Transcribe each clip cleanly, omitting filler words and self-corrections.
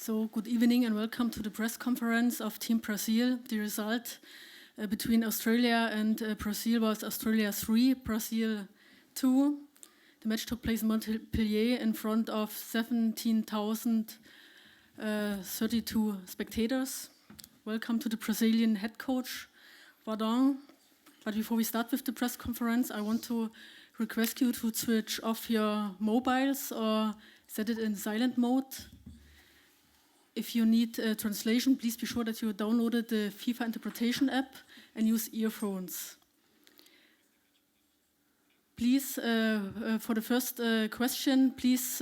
So, good evening and welcome to the press conference of Team Brazil. The result between Australia and Brazil was Australia 3, Brazil 2. The match took place in Montpellier in front of 17,032 spectators. Welcome to the Brazilian head coach, Vardon. But before we start with the press conference, I want to request you to switch off your mobiles or set it in silent mode. If you need translation, please be sure that you downloaded the FIFA interpretation app and use earphones. Please, for the first question, please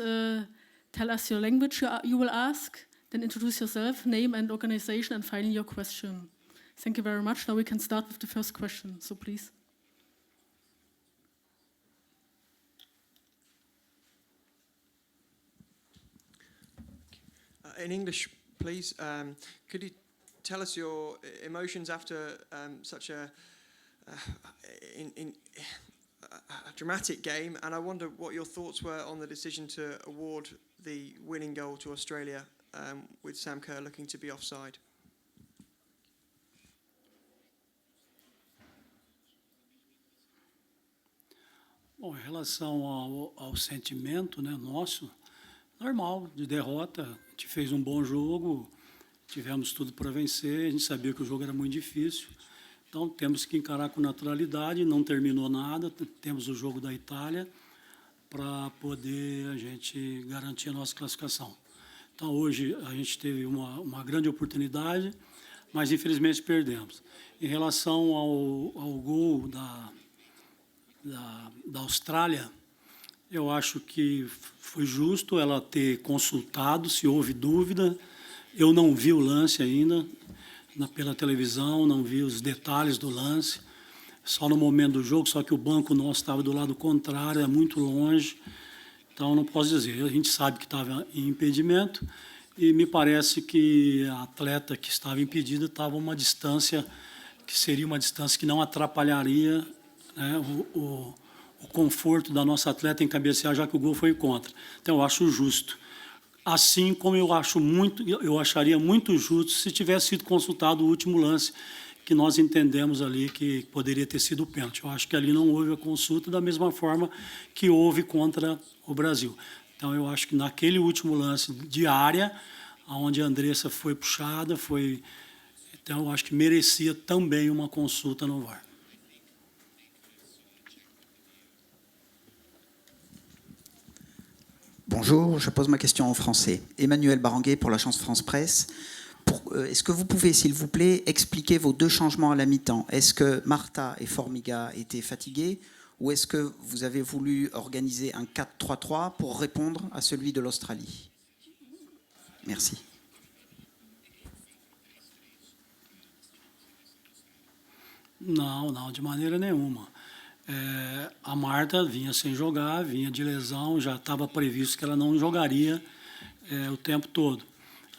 tell us your language you will ask, then introduce yourself, name and organization, and finally your question. Thank you very much. Now we can start with the first question, so please. In English, please. Could you tell us your emotions after such a dramatic game? And I wonder what your thoughts were on the decision to award the winning goal to Australia with Sam Kerr looking to be offside. Bom, em relação ao sentimento, né, nosso, normal, de derrota. A gente fez um bom jogo, tivemos tudo para vencer, a gente sabia que o jogo era muito difícil. Então, temos que encarar com naturalidade, não terminou nada, temos o jogo da Itália para poder a gente garantir a nossa classificação. Então, hoje a gente teve uma grande oportunidade, mas infelizmente perdemos. Em relação ao gol da Austrália, eu acho que foi justo ela ter consultado, se houve dúvida. Eu não vi o lance ainda pela televisão, não vi os detalhes do lance, só no momento do jogo, só que o banco nosso estava do lado contrário, é muito longe, então não posso dizer. A gente sabe que estava em impedimento e me parece que a atleta que estava impedida estava a uma distância que seria uma distância que não atrapalharia, né, o conforto da nossa atleta em cabecear, já que o gol foi contra. Então, eu acho justo. Assim como eu acharia muito justo se tivesse sido consultado o último lance, que nós entendemos ali que poderia ter sido o pênalti. Eu acho que ali não houve a consulta da mesma forma que houve contra o Brasil. Então, eu acho que naquele último lance de área, onde a Andressa foi puxada, então eu acho que merecia também uma consulta no VAR. Bonjour, je pose ma question en français. Emmanuel pour l'agence France Presse. Est-ce que vous pouvez, s'il vous plaît, expliquer vos deux changements à la mi-temps? Est-ce que Marta et Formiga étaient fatigués ou est-ce que vous avez voulu organiser un 4-3-3 pour répondre à celui de l'Australie? Merci. Não, de maneira nenhuma. A Marta vinha sem jogar, vinha de lesão, já estava previsto que ela não jogaria o tempo todo.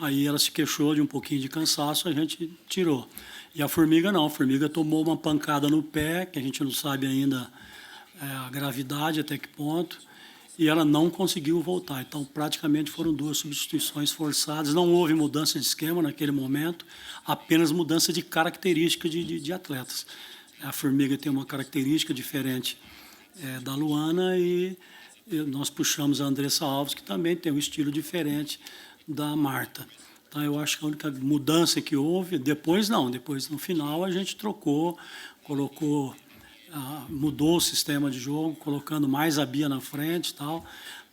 Aí ela se queixou de um pouquinho de cansaço, a gente tirou. E a Formiga não, a Formiga tomou uma pancada no pé, que a gente não sabe ainda a gravidade, até que ponto, e ela não conseguiu voltar. Então, praticamente foram duas substituições forçadas, não houve mudança de esquema naquele momento, apenas mudança de característica de atletas. A Formiga tem uma característica diferente da Luana e nós puxamos a Andressa Alves, que também tem um estilo diferente da Marta. Então, eu acho que a única mudança que houve, depois no final a gente trocou, mudou o sistema de jogo, colocando mais a Bia na frente e tal,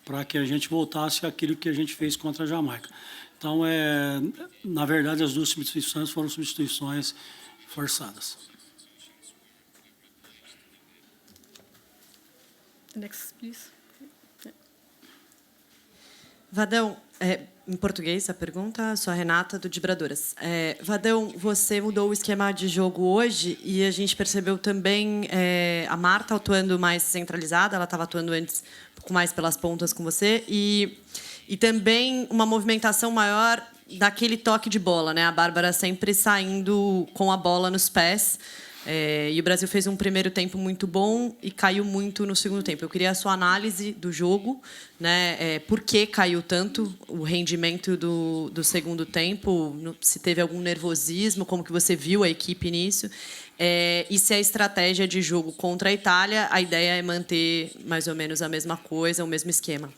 para que a gente voltasse àquilo que a gente fez contra a Jamaica. Então, na verdade, as duas substituições foram substituições forçadas. Next, please. Vadão, em português a pergunta, sou a Renata do Vibradoras. Vadão, você mudou o esquema de jogo hoje e a gente percebeu também a Marta atuando mais centralizada, ela estava atuando antes um pouco mais pelas pontas com você, e também uma movimentação maior daquele toque de bola, né? A Bárbara sempre saindo com a bola nos pés. E o Brasil fez um primeiro tempo muito bom e caiu muito no segundo tempo. Eu queria a sua análise do jogo, né? Por que caiu tanto o rendimento do segundo tempo? Se teve algum nervosismo, como que você viu a equipe nisso? E se a estratégia de jogo contra a Itália, a ideia é manter mais ou menos a mesma coisa, o mesmo esquema?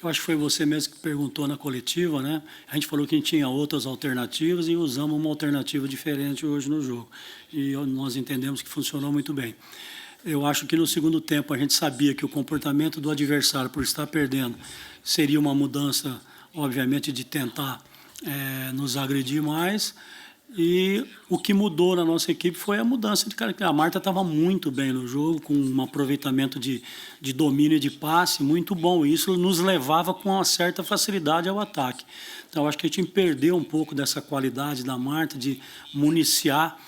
Eu acho que foi você mesmo que perguntou na coletiva, né? A gente falou que a gente tinha outras alternativas e usamos uma alternativa diferente hoje no jogo. E nós entendemos que funcionou muito bem. Eu acho que no segundo tempo a gente sabia que o comportamento do adversário, por estar perdendo, seria uma mudança, obviamente, de tentar nos agredir mais. E o que mudou na nossa equipe foi a mudança de cara. A Marta estava muito bem no jogo, com um aproveitamento de domínio e de passe muito bom. E isso nos levava com uma certa facilidade ao ataque. Então, acho que a gente perdeu um pouco dessa qualidade da Marta de municiar,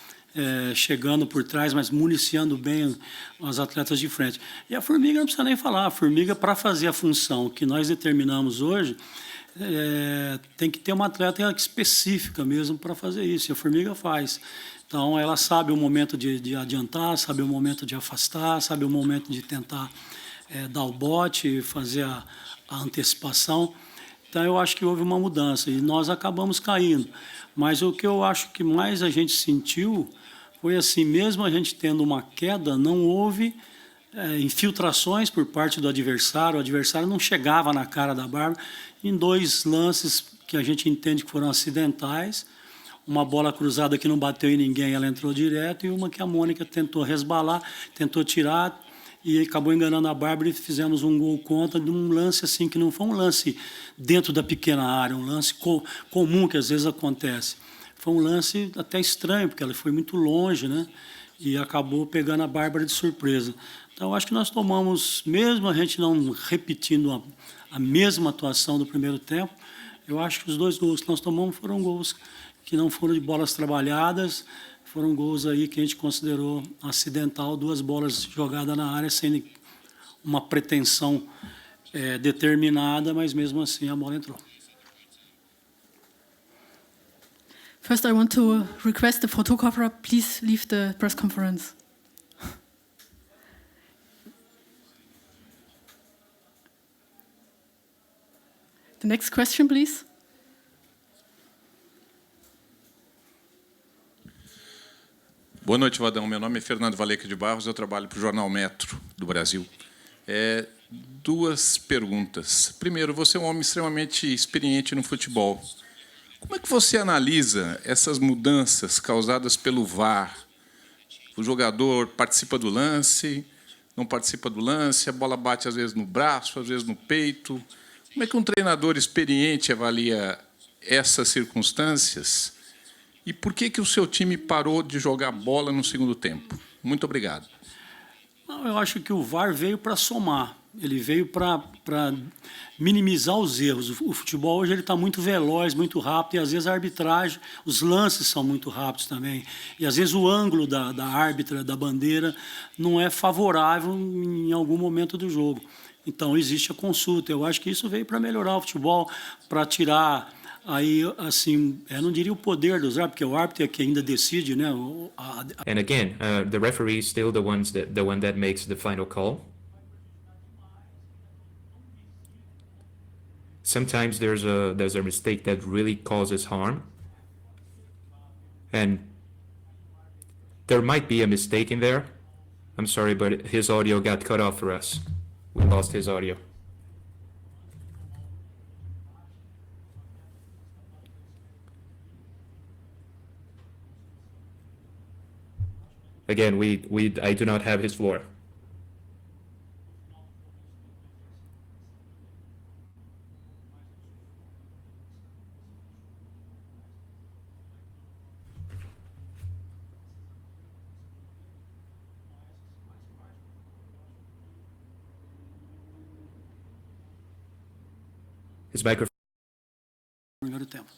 chegando por trás, mas municiando bem as atletas de frente. E a Formiga não precisa nem falar. A Formiga, para fazer a função que nós determinamos hoje, tem que ter uma atleta específica mesmo para fazer isso, e a Formiga faz. Então, ela sabe o momento de adiantar, sabe o momento de afastar, sabe o momento de tentar dar o bote, fazer a antecipação. Então, eu acho que houve uma mudança, e nós acabamos caindo. Mas o que eu acho que mais a gente sentiu foi assim, mesmo a gente tendo uma queda, não houve infiltrações por parte do adversário. O adversário não chegava na cara da Bárbara. Em 2 lances que a gente entende que foram acidentais, uma bola cruzada que não bateu em ninguém, ela entrou direto, e uma que a Mônica tentou resbalar, tentou tirar e acabou enganando a Bárbara, e fizemos um gol contra de um lance assim, que não foi um lance dentro da pequena área, um lance comum que às vezes acontece. Foi um lance até estranho, porque ela foi muito longe, né? E acabou pegando a Bárbara de surpresa. Então, acho que nós tomamos, mesmo a gente não repetindo a mesma atuação do primeiro tempo, eu acho que os 2 gols que nós tomamos foram gols que não foram de bolas trabalhadas, foram gols aí que a gente considerou acidental, 2 bolas jogadas na área sem uma pretensão determinada, mas mesmo assim a bola entrou. First, I want to request the photographer, please leave the press conference. The next question, please. Boa noite, Vadão. Meu nome é Fernando Valeca de Barros, eu trabalho para o Jornal Metro do Brasil. 2 perguntas. Primeiro, você é um homem extremamente experiente no futebol. Como é que você analisa essas mudanças causadas pelo VAR? O jogador participa do lance, não participa do lance, a bola bate às vezes no braço, às vezes no peito. Como é que um treinador experiente avalia essas circunstâncias? E por que o seu time parou de jogar bola no segundo tempo? Muito obrigado. Não, eu acho que o VAR veio para somar. Ele veio para minimizar os erros. O futebol hoje está muito veloz, muito rápido, e às vezes a arbitragem, os lances são muito rápidos também. E às vezes o ângulo da árbitra, da bandeira, não é favorável em algum momento do jogo. Então, existe a consulta. Eu acho que isso veio para melhorar o futebol, para tirar, aí, assim, eu não diria o poder dos árbitros, porque o árbitro é que ainda decide, né? And again, the referee is still the one that makes the final call. Sometimes there's a mistake that really causes harm, and there might be a mistake in there. I'm sorry, but his audio got cut off for us. We lost his audio. Again, I do not have his floor. His microphone. Primeiro tempo.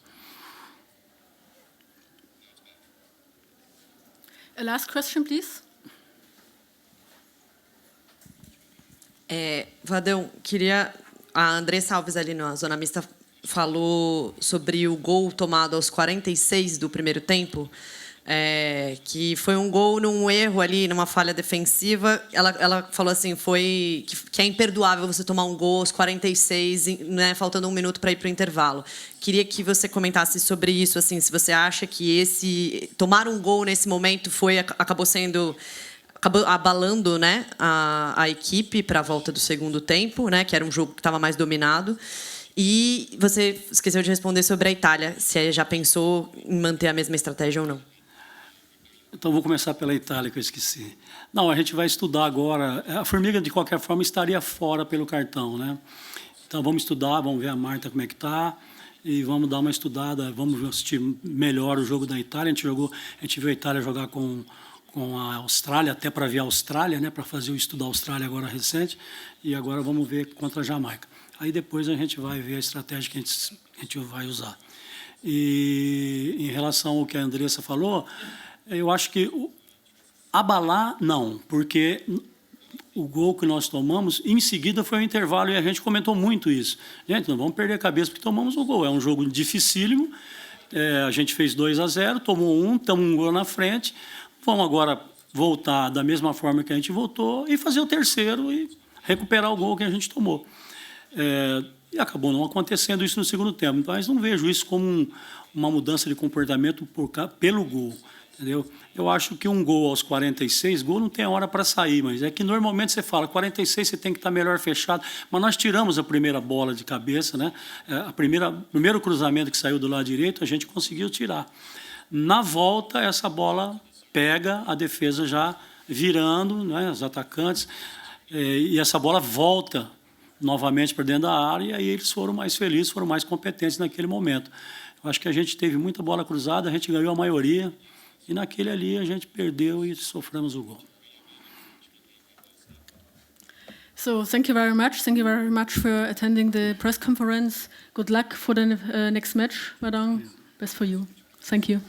A last question, please. Vadão, queria... A Andressa Alves, ali na Zona Mista, falou sobre o gol tomado aos 46 do primeiro tempo. que foi um gol num erro ali, numa falha defensiva. Ela falou assim, que é imperdoável você tomar um gol aos 46, né, faltando 1 minuto para ir para o intervalo. Queria que você comentasse sobre isso, assim, se você acha que tomar um gol nesse momento acabou abalando, né, a equipe para a volta do segundo tempo, né, que era um jogo que estava mais dominado. E você esqueceu de responder sobre a Itália, se já pensou em manter a mesma estratégia ou não. Então, vou começar pela Itália, que eu esqueci. Não, a gente vai estudar agora. A Formiga, de qualquer forma, estaria fora pelo cartão, né? Então, vamos estudar, vamos ver a Marta como é que está e vamos dar uma estudada, vamos assistir melhor o jogo da Itália. A gente viu a Itália jogar com a Austrália, até para ver a Austrália, né? Para fazer o estudo da Austrália agora recente, e agora vamos ver contra a Jamaica. Aí depois a gente vai ver a estratégia que a gente vai usar. E em relação ao que a Andressa falou, eu acho que abalar, não, porque o gol que nós tomamos, em seguida foi o intervalo, e a gente comentou muito isso. Gente, não vamos perder a cabeça porque tomamos o gol. É um jogo dificílimo, a gente fez 2-0, tomou estamos um gol na frente, vamos agora voltar da mesma forma que a gente voltou e fazer o terceiro e recuperar o gol que a gente tomou. E acabou não acontecendo isso no segundo tempo, mas não vejo isso como uma mudança de comportamento pelo gol. Entendeu? Eu acho que um gol aos 46, gol não tem hora para sair, mas é que normalmente você fala 46 você tem que estar melhor fechado, mas nós tiramos a primeira bola de cabeça, né? O primeiro cruzamento que saiu do lado direito a gente conseguiu tirar. Na volta essa bola pega a defesa já virando, né, os atacantes, e essa bola volta novamente para dentro da área, e aí eles foram mais felizes, foram mais competentes naquele momento. Eu acho que a gente teve muita bola cruzada, a gente ganhou a maioria, e naquele ali a gente perdeu e sofremos o gol. So thank you very much. Thank you very much for attending the press conference. Good luck for the next match, madam. Best for you. Thank you.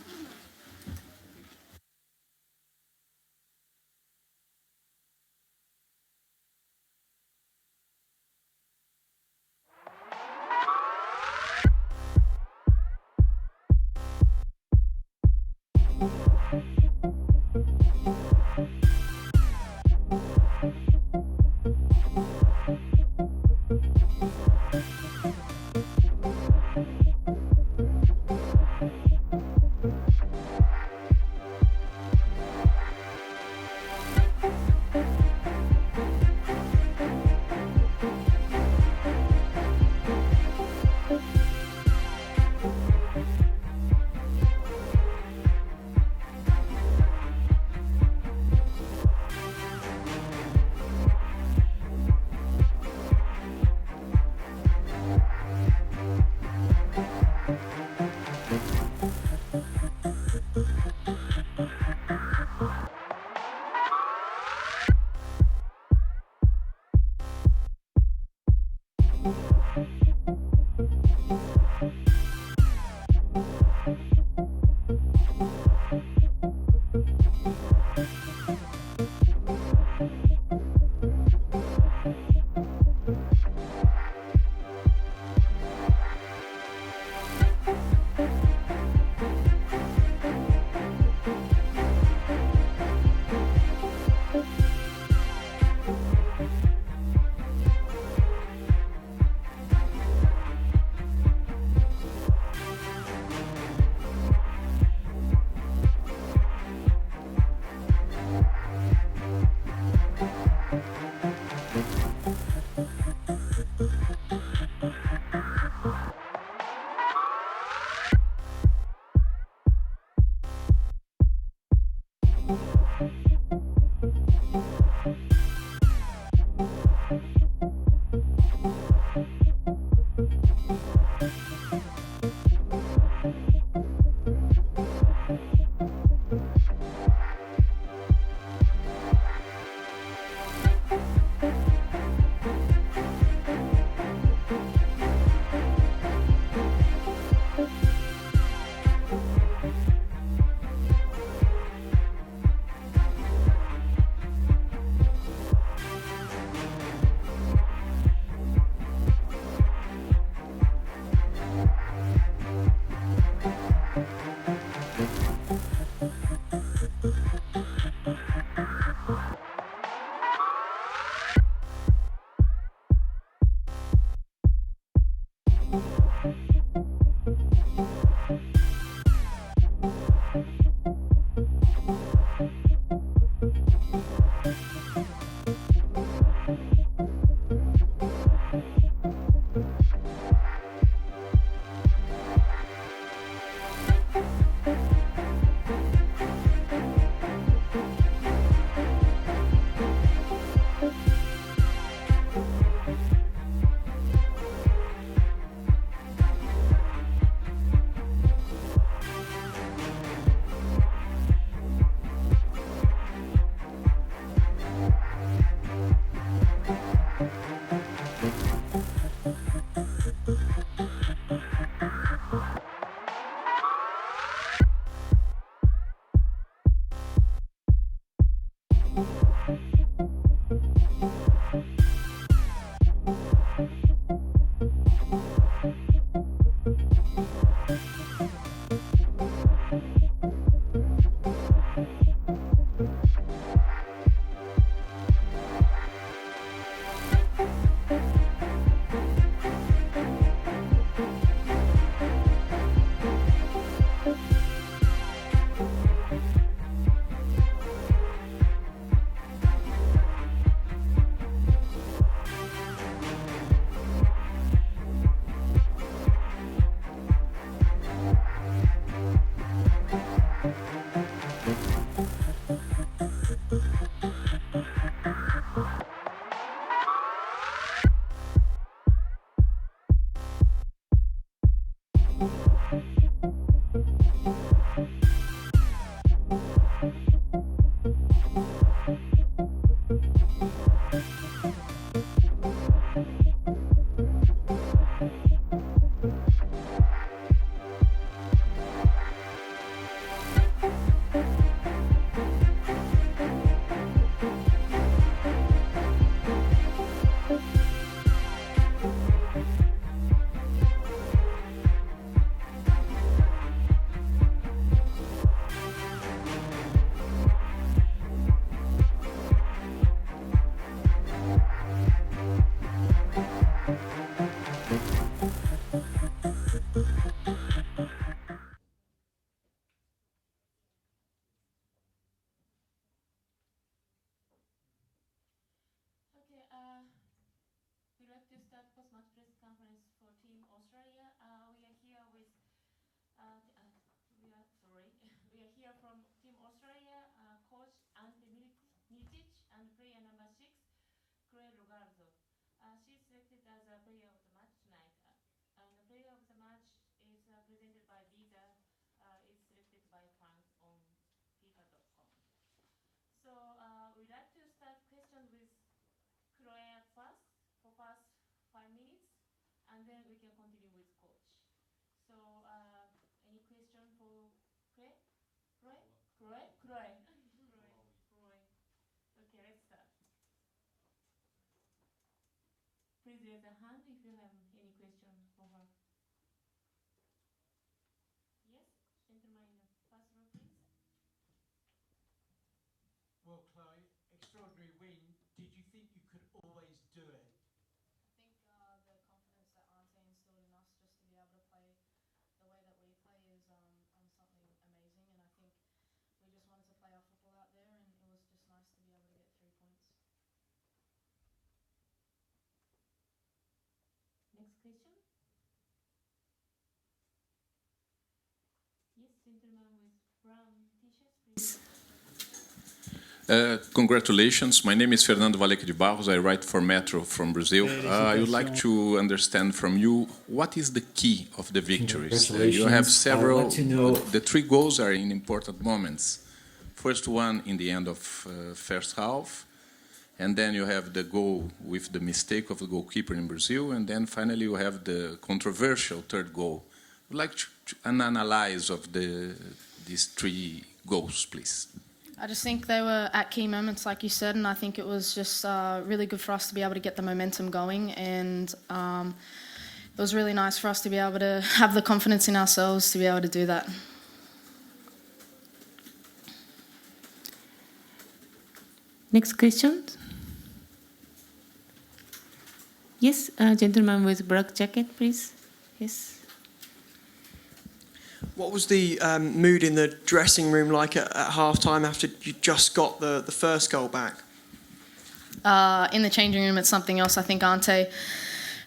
We'd like to start post-match press conference for Team Australia. We are here with, we are here from Team Australia, coach Ante Militic and player number 6, Lagarza. She's selected as a player of the match tonight. And the player of the match is presented by Visa, is selected by fans on FIFA.com. So we'd like to start question with Croatia first, for first 5 minutes, and then we can continue with coach. So any question for Croy? Okay, let's start. Please raise a hand if you have any question for her. Yes, gentleman in the first row, please. Well, Chloe, extraordinary win. Did you think you could always do it? I think the confidence that Ante instilled in us just to be able to play the way that we play is something amazing, and I think we just wanted to play our football out there, and it was just nice to be able to get 3 points. Next question. Yes, gentleman with brown t-shirts, please. Congratulations. My name is Fernando Valeque de Barros. I write for Metro from Brazil. I would like to understand from you, what is the key of the victories? You have several, the 3 goals are in important moments. First one in the end of first half, and then you have the goal with the mistake of the goalkeeper in Brazil, and then finally you have the controversial 3rd goal. I would like to an analyze of these 3 goals, please. I just think they were at key moments, like you said, and I think it was just really good for us to be able to get the momentum going, and it was really nice for us to be able to have the confidence in ourselves to be able to do that. Next question. Yes, gentleman with black jacket, please. Yes. What was the mood in the dressing room like at half-time after you just got the first goal back? In the changing room, it's something else. I think Ante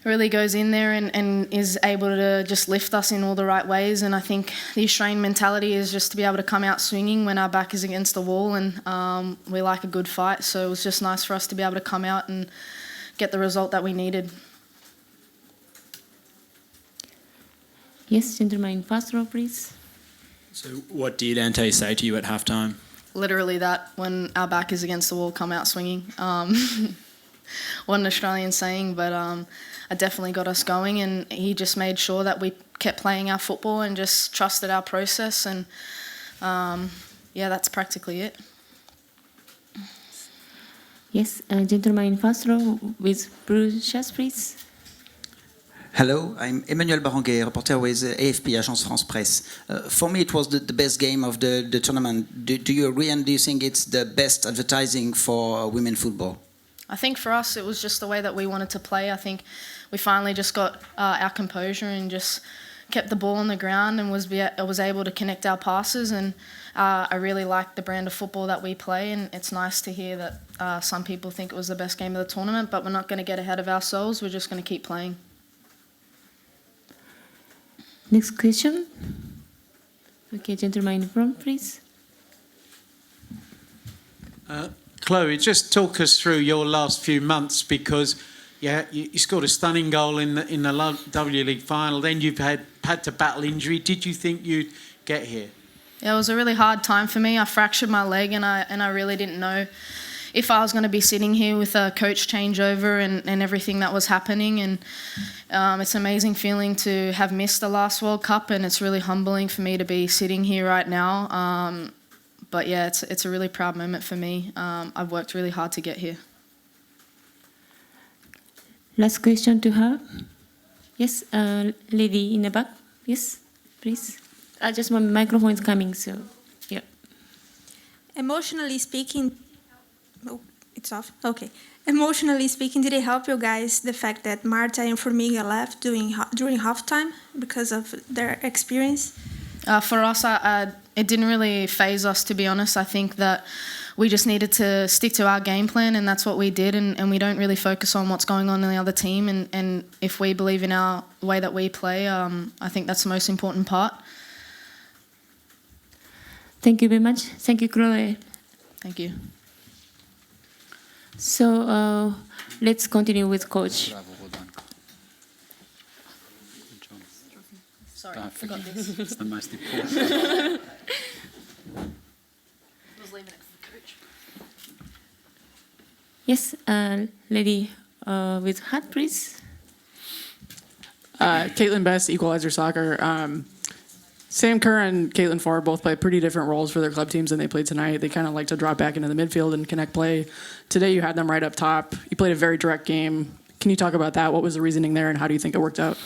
really goes in there and is able to just lift us in all the right ways. And I think the Australian mentality is just to be able to come out swinging when our back is against the wall, and we like a good fight. So it was just nice for us to be able to come out and get the result that we needed. Yes, gentleman, first row, please. So what did Ante say to you at halftime? Literally that, when our back is against the wall, come out swinging. What an Australian saying, but it definitely got us going, and he just made sure that we kept playing our football and just trusted our process, and yeah, that's practically it. Yes, gentleman in first row with blue shirts, please. Hello, I'm Emmanuel, reporter with AFP, Agence France Presse. For me, it was the best game of the tournament. Do you agree, and do you think it's the best advertising for women football? I think for us, it was just the way that we wanted to play. I think we finally just got our composure and just kept the ball on the ground and was able to connect our passes. And I really like the brand of football that we play, and it's nice to hear that some people think it was the best game of the tournament, but we're not going to get ahead of ourselves. We're just going to keep playing. Next question. Okay, gentleman in front, please. Chloe, just talk us through your last few months, because you scored a stunning goal in the W League final. Then you've had to battle injury. Did you think you'd get here? Yeah, it was a really hard time for me. I fractured my leg, and I really didn't know if I was going to be sitting here with a coach changeover and everything that was happening. And it's an amazing feeling to have missed the last World Cup, and it's really humbling for me to be sitting here right now. But yeah, it's a really proud moment for me. I've worked really hard to get here. Last question to her. Yes, lady in the back. Yes, please. Just my microphone is coming, so yeah. Emotionally speaking, oh, it's off. Okay. Emotionally speaking, did it help you guys the fact that Marta and Formiga left during halftime because of their experience? For us, it didn't really faze us, to be honest. I think that we just needed to stick to our game plan, and that's what we did, and we don't really focus on what's going on in the other team. And if we believe in our way that we play, I think that's the most important part. Thank you very much. Thank you, Chloe. Thank you. So let's continue with Coach. Sorry, I forgot this. It's the most important. I was leaving it for the coach. Yes, lady with hat, please. Caitlin Best, Equalizer Soccer. Sam Kerr and Caitlin Farr both play pretty different roles for their club teams than they played tonight. They kind of like to drop back into the midfield and connect play. Today you had them right up top. You played a very direct game. Can you talk about that? What was the reasoning there, and how do you think it worked out?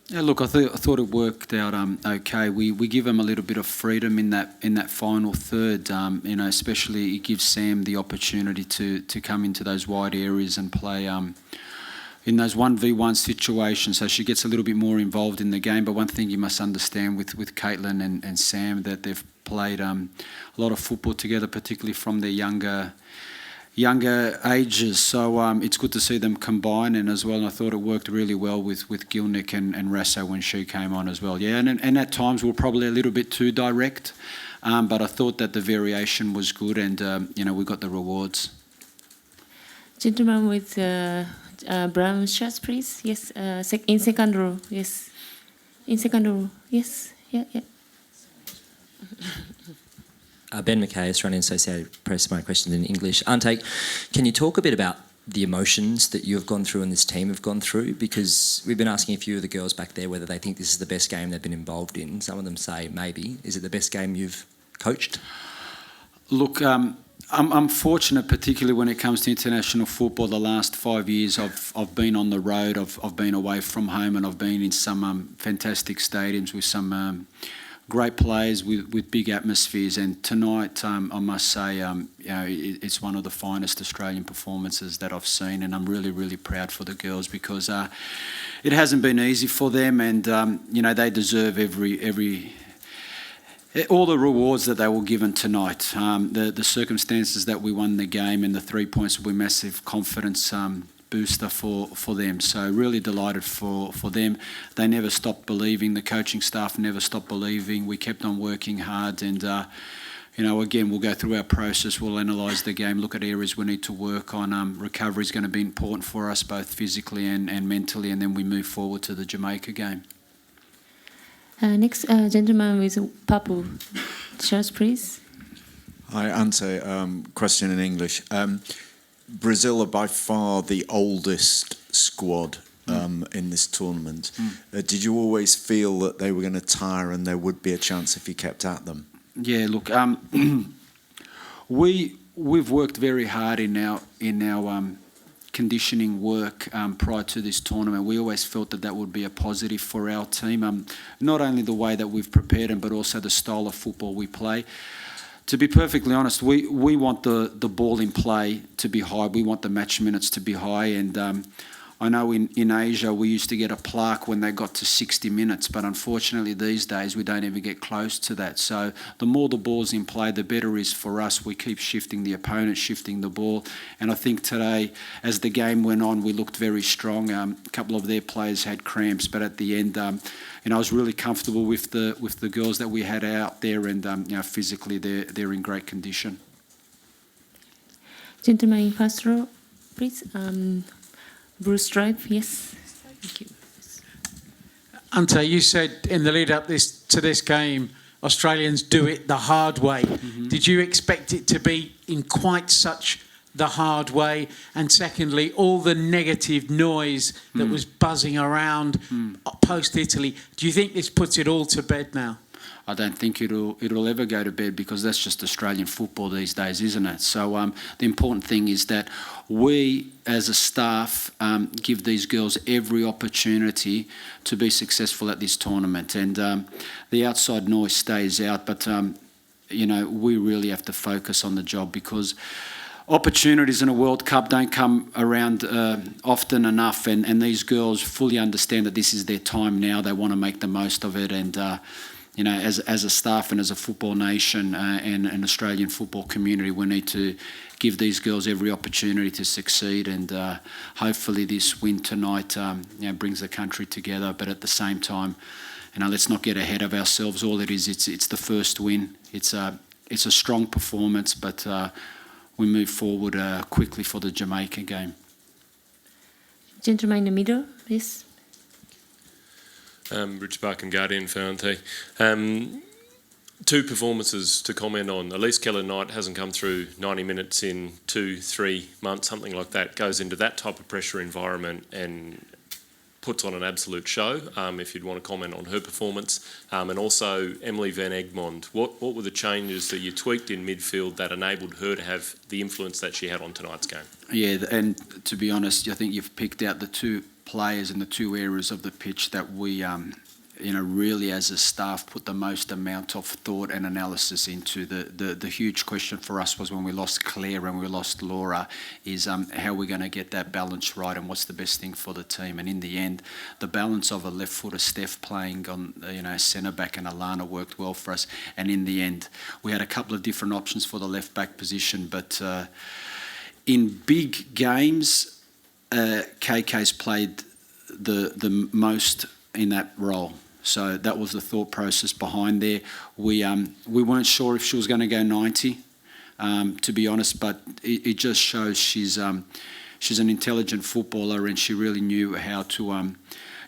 Yeah, look, I thought it worked out okay. We give them a little bit of freedom in that final third. Especially it gives Sam the opportunity to come into those wide areas and play in those 1v1 situations. So she gets a little bit more involved in the game. But one thing you must understand with Caitlin and Sam, that they've played a lot of football together, particularly from their younger ages, so it's good to see them combine, and as well, and I thought it worked really well with Gilnick and Rasso when she came on as well. Yeah, and at times we were probably a little bit too direct, but I thought that the variation was good, and we got the rewards. Gentleman with brown shirts, please. Yes, in second row. Yes, in second row. Yes, yeah. Ben McKay, Australian Associated Press. My question in English. Ante, can you talk a bit about the emotions that you have gone through and this team have gone through? Because we've been asking a few of the girls back there whether they think this is the best game they've been involved in. Some of them say maybe. Is it the best game you've coached? Look, I'm fortunate, particularly when it comes to international football. The last 5 years I've been on the road, I've been away from home, and I've been in some fantastic stadiums with some great players with big atmospheres, and tonight I must say it's one of the finest Australian performances that I've seen, and I'm really, really proud for the girls, because it hasn't been easy for them, and they deserve every All the rewards that they were given tonight, the circumstances that we won the game and the 3 points were massive confidence booster for them. So really delighted for them. They never stopped believing. The coaching staff never stopped believing. We kept on working hard and, again, we'll go through our process. We'll analyse the game, look at areas we need to work on. Recovery is going to be important for us, both physically and mentally, and then we move forward to the Jamaica game. Next gentleman with purple shirt, please. Hi, Ante. Question in English. Brazil are by far the oldest squad in this tournament. Did you always feel that they were going to tire and there would be a chance if you kept at them? Yeah, look, we've worked very hard in our conditioning work prior to this tournament. We always felt that would be a positive for our team. Not only the way that we've prepared them, but also the style of football we play. To be perfectly honest, we want the ball in play to be high. We want the match minutes to be high. And I know in Asia we used to get a plaque when they got to 60 minutes, but unfortunately these days we don't even get close to that. So the more the ball's in play, the better it is for us. We keep shifting the opponent, shifting the ball. And I think today, as the game went on, we looked very strong. A couple of their players had cramps, but at the end, I was really comfortable with the girls that we had out there, and physically they're in great condition. Gentleman in first row, please. Blue stripe, yes. Thank you. Ante, you said in the lead up to this game, Australians do it the hard way. Did you expect it to be in quite such the hard way? And secondly, all the negative noise that was buzzing around post-Italy, do you think this puts it all to bed now? I don't think it'll ever go to bed, because that's just Australian football these days, isn't it? So the important thing is that we, as a staff, give these girls every opportunity to be successful at this tournament. And the outside noise stays out, but we really have to focus on the job, because opportunities in a World Cup don't come around often enough, and these girls fully understand that this is their time now. They want to make the most of it, and as a staff and as a football nation and an Australian football community, we need to give these girls every opportunity to succeed, and hopefully this win tonight brings the country together. But at the same time, let's not get ahead of ourselves. All it is, it's the first win. It's a strong performance, but we move forward quickly for the Jamaica game. Gentleman in the middle, please. Richard Barkin, Guardian for Ante. Two performances to comment on. Elise Keller-Knight hasn't come through 90 minutes in 2-3 months, something like that. Goes into that type of pressure environment and puts on an absolute show, if you'd want to comment on her performance. And also Emily Van Egmond. What were the changes that you tweaked in midfield that enabled her to have the influence that she had on tonight's game? Yeah, and to be honest, I think you've picked out the two players in the two areas of the pitch that we really as a staff put the most amount of thought and analysis into. The huge question for us was when we lost Claire and we lost Laura, is how we're going to get that balance right and what's the best thing for the team. And in the end, the balance of a left footer Steph playing on centre back and Alana worked well for us. And in the end, we had a couple of different options for the left back position, but in big games, KK's played the most in that role. So that was the thought process behind there. We weren't sure if she was going to go 90, to be honest, but it just shows she's an intelligent footballer, and she really knew how to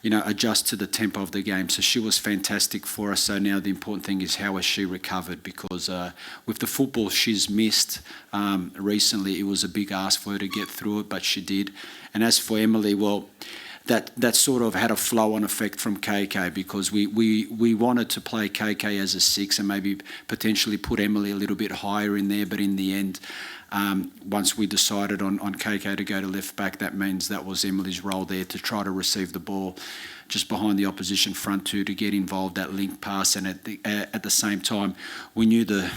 adjust to the tempo of the game. So she was fantastic for us. So now the important thing is how has she recovered, because with the football she's missed recently, it was a big ask for her to get through it, but she did. And as for Emily, well, that sort of had a flow-on effect from KK, because we wanted to play KK as a 6 and maybe potentially put Emily a little bit higher in there, but in the end, once we decided on KK to go to left back, that means that was Emily's role there, to try to receive the ball just behind the opposition front two, to get involved, that link pass, and at the same time we knew the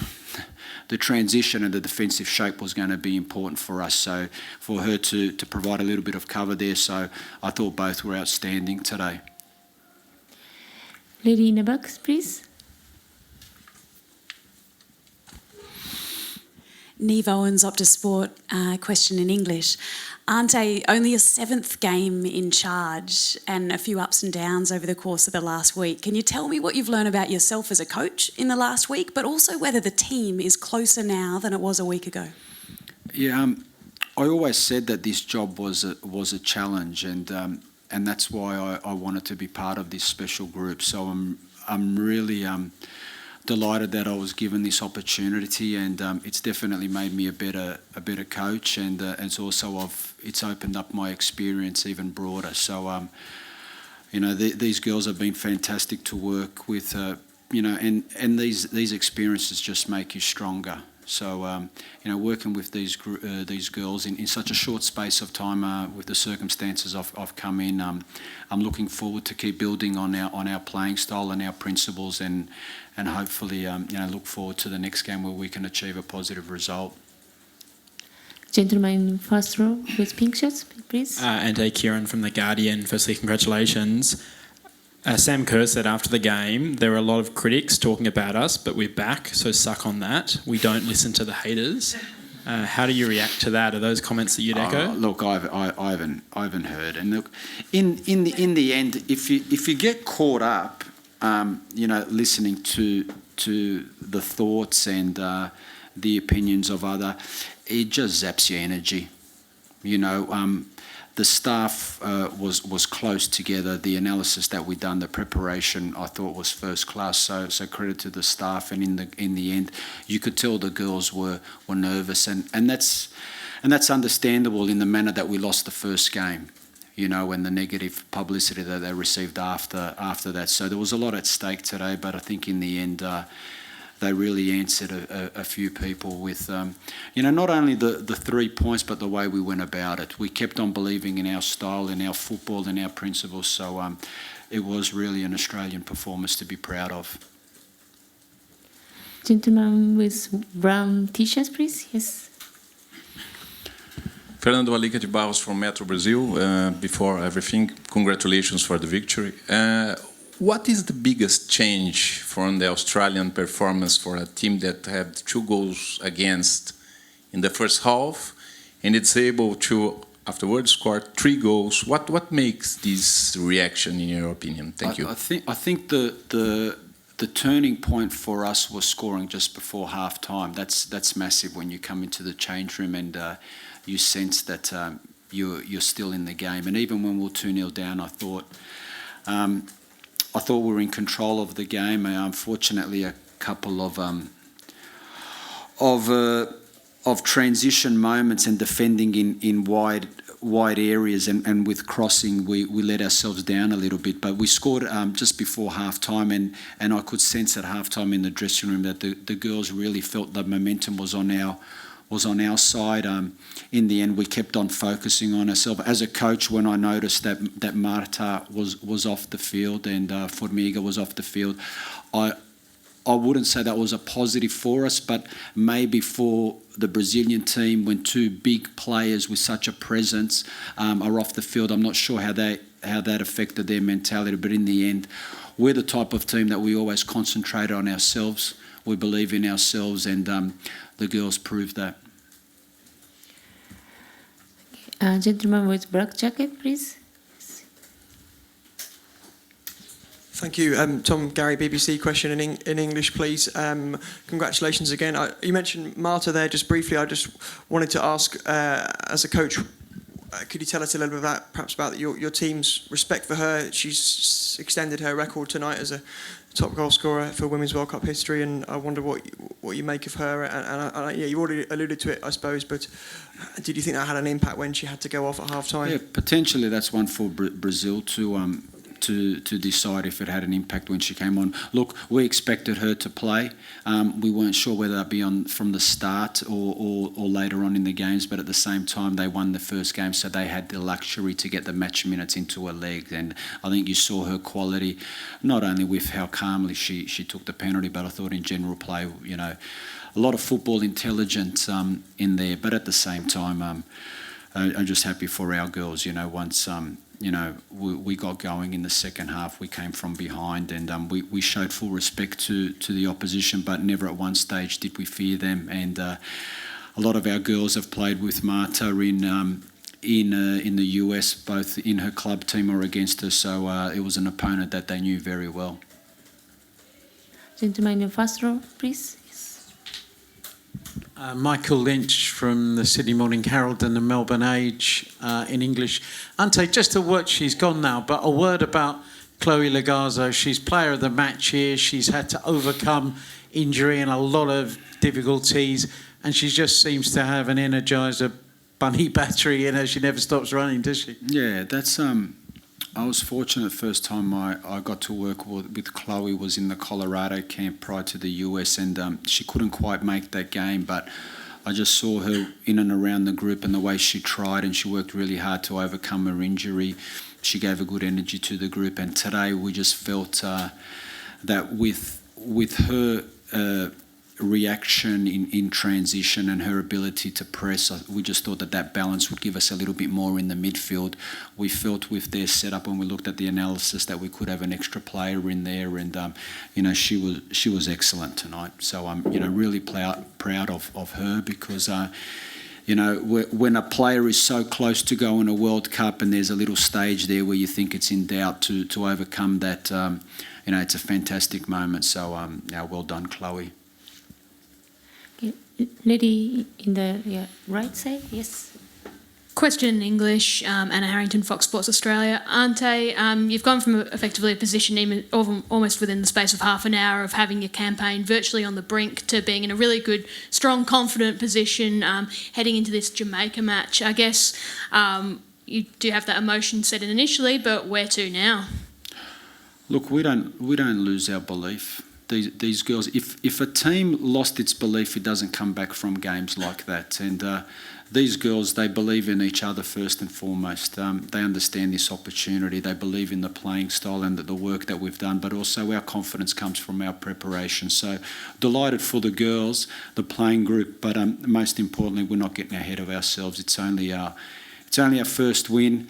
transition and the defensive shape was going to be important for us, so for her to provide a little bit of cover there. So I thought both were outstanding today. Lady in the box, please. Neve Owens, Optus Sport, question in English. Ante, only your 7th game in charge and a few ups and downs over the course of the last week. Can you tell me what you've learned about yourself as a coach in the last week, but also whether the team is closer now than it was a week ago? Yeah, I always said that this job was a challenge, and that's why I wanted to be part of this special group. So I'm really delighted that I was given this opportunity, and it's definitely made me a better coach, and it's opened up my experience even broader. So these girls have been fantastic to work with, and these experiences just make you stronger. So working with these girls in such a short space of time with the circumstances I've come in, I'm looking forward to keep building on our playing style and our principles, and hopefully look forward to the next game where we can achieve a positive result. Gentleman first row with pink shirts, please. Ante Kieran from The Guardian. Firstly, congratulations. Sam Kerr said after the game, there are a lot of critics talking about us, but we're back, so suck on that. We don't listen to the haters. How do you react to that? Are those comments that you'd echo? Look, I haven't heard. And look, in the end, if you get caught up, listening to the thoughts and the opinions of other, it just zaps your energy. The staff was close together. The analysis that we done, the preparation, I thought was first class. So credit to the staff. And in the end, you could tell the girls were nervous, and that's understandable in the manner that we lost the first game. And the negative publicity that they received after that. So there was a lot at stake today, but I think in the end, they really answered a few people with, not only the 3 points, but the way we went about it. We kept on believing in our style, in our football, in our principles. So it was really an Australian performance to be proud of. Gentleman with brown t-shirts, please. Yes. Fernando Alica de Barros from Metro Brazil. Before everything, congratulations for the victory. What is the biggest change from the Australian performance for a team that had 2 goals against in the first half, and it's able to afterwards score 3 goals? What makes this reaction, in your opinion? Thank you. I think the turning point for us was scoring just before half time. That's massive when you come into the change room and you sense that you're still in the game. And even when we were 2-0 down, I thought we were in control of the game. Unfortunately, a couple of transition moments and defending in wide areas and with crossing, we let ourselves down a little bit. But we scored just before half time, and I could sense at half time in the dressing room that the girls really felt the momentum was on our side. In the end, we kept on focusing on ourselves. As a coach, when I noticed that Marta was off the field and Formiga was off the field, I wouldn't say that was a positive for us, but maybe for the Brazilian team, when 2 big players with such a presence are off the field, I'm not sure how that affected their mentality. But in the end, we're the type of team that we always concentrate on ourselves. We believe in ourselves, and the girls proved that. Gentleman with black jacket, please. Thank you. Tom, Gary, BBC question in English, please. Congratulations again. You mentioned Marta there just briefly. I just wanted to ask, as a coach, could you tell us a little bit about your team's respect for her? She's extended her record tonight as a top goal scorer for Women's World Cup history, and I wonder what you make of her. And you already alluded to it, I suppose, but did you think that had an impact when she had to go off at half time? Yeah, potentially that's one for Brazil to decide if it had an impact when she came on. Look, we expected her to play. We weren't sure whether that'd be on from the start or later on in the games, but at the same time they won the first game, so they had the luxury to get the match minutes into her leg. And I think you saw her quality, not only with how calmly she took the penalty, but I thought in general play, a lot of football intelligence in there. But at the same time, I'm just happy for our girls. Once we got going in the second half, we came from behind, and we showed full respect to the opposition, but never at one stage did we fear them. And a a lot of our girls have played with Marta in the US, both in her club team or against her. So it was an opponent that they knew very well. Gentleman in first row, please. Yes. Michael Lynch from the Sydney Morning Herald and the Melbourne Age in English. Ante, just a word, she's gone now, but a word about Chloe Lagarza. She's player of the match here. She's had to overcome injury and a lot of difficulties, and she just seems to have an Energizer bunny battery in her. She never stops running, does she? Yeah, that's I was fortunate. First time I got to work with Chloe was in the Colorado camp prior to the US, and she couldn't quite make that game, but I just saw her in and around the group and the way she tried, and she worked really hard to overcome her injury. She gave a good energy to the group, and today we just felt that with her reaction in transition and her ability to press, we just thought that balance would give us a little bit more in the midfield. We felt with their setup, when we looked at the analysis, that we could have an extra player in there, and she was excellent tonight. So I'm really proud of her, because when a player is so close to going a World Cup and there's a little stage there where you think it's in doubt, to overcome that, it's a fantastic moment. So well done, Chloe. Lady in the right side, yes. Question in English, Anna Harrington, Fox Sports Australia. Ante, you've gone from effectively a position even almost within the space of half an hour of having your campaign virtually on the brink to being in a really good, strong, confident position heading into this Jamaica match. I guess you do have that emotion set in initially, but where to now? Look, we don't lose our belief. These girls, if a team lost its belief, it doesn't come back from games like that. And these girls, they believe in each other first and foremost. They understand this opportunity. They believe in the playing style and the work that we've done, but also our confidence comes from our preparation. So delighted for the girls, the playing group, but most importantly, we're not getting ahead of ourselves. It's only our first win.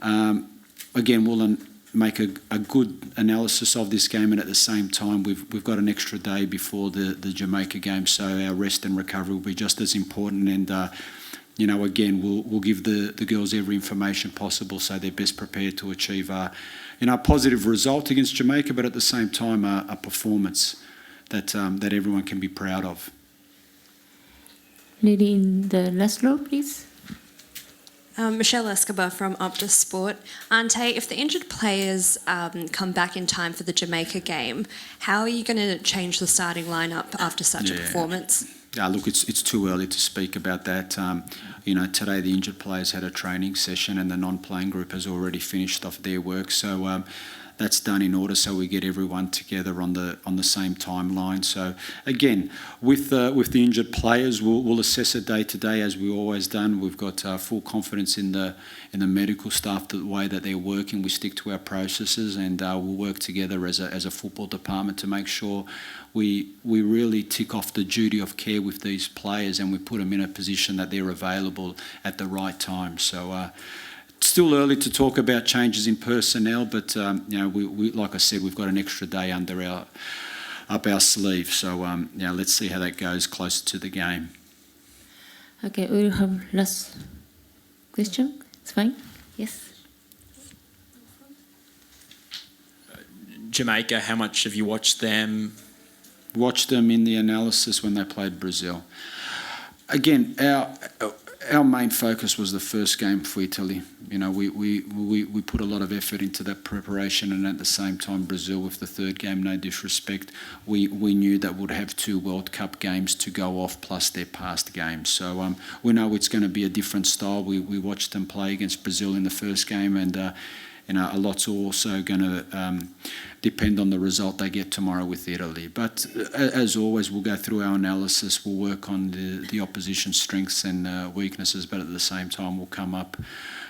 Again, we'll make a good analysis of this game, and at the same time we've got an extra day before the Jamaica game, so our rest and recovery will be just as important. And again, we'll give the girls every information possible so they're best prepared to achieve a positive result against Jamaica, but at the same time a performance that everyone can be proud of. Lady in the last row, please. Michelle Escobar from Optus Sport. Ante, if the injured players come back in time for the Jamaica game, how are you going to change the starting lineup after such a performance? Yeah, look, it's too early to speak about that. Today the injured players had a training session, and the non-playing group has already finished off their work. So that's done in order, so we get everyone together on the same timeline. So again, with the injured players, we'll assess it day to day as we've always done. We've got full confidence in the medical staff, the way that they're working. We stick to our processes, and we'll work together as a football department to make sure we really tick off the duty of care with these players, and we put them in a position that they're available at the right time. So. Still early to talk about changes in personnel, but we like I said, we've got an extra day up our sleeve. So let's see how that goes closer to the game. Okay, we'll have last question. It's fine. Yes. Jamaica, how much have you watched them? Watched them in the analysis when they played Brazil. Again, our main focus was the first game for Italy. We put a lot of effort into that preparation, and at the same time, Brazil with the third game, no disrespect, we knew that we'd have 2 World Cup games to go off plus their past games. So we know it's going to be a different style. We watched them play against Brazil in the first game, and a lot's also going to depend on the result they get tomorrow with Italy. But as always, we'll go through our analysis, we'll work on the opposition's strengths and weaknesses, but at the same time we'll come up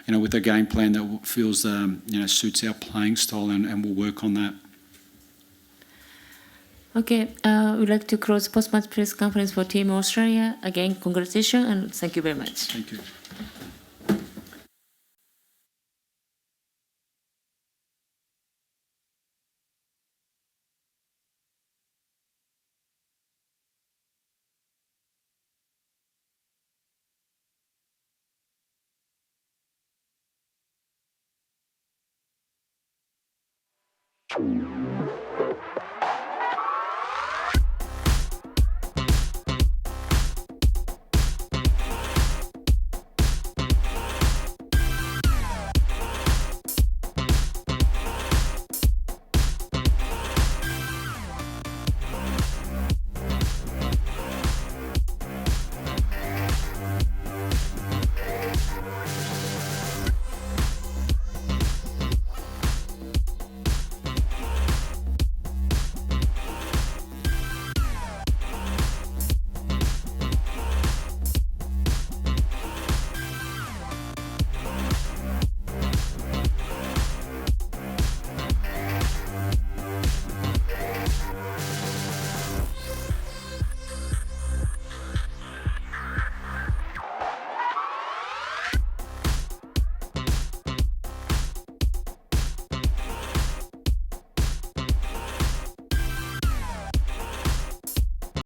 with a game plan that feels suits our playing style, and we'll work on that. Okay, we'd like to close post-match press conference for Team Australia. Again, congratulations and thank you very much. Thank you. you.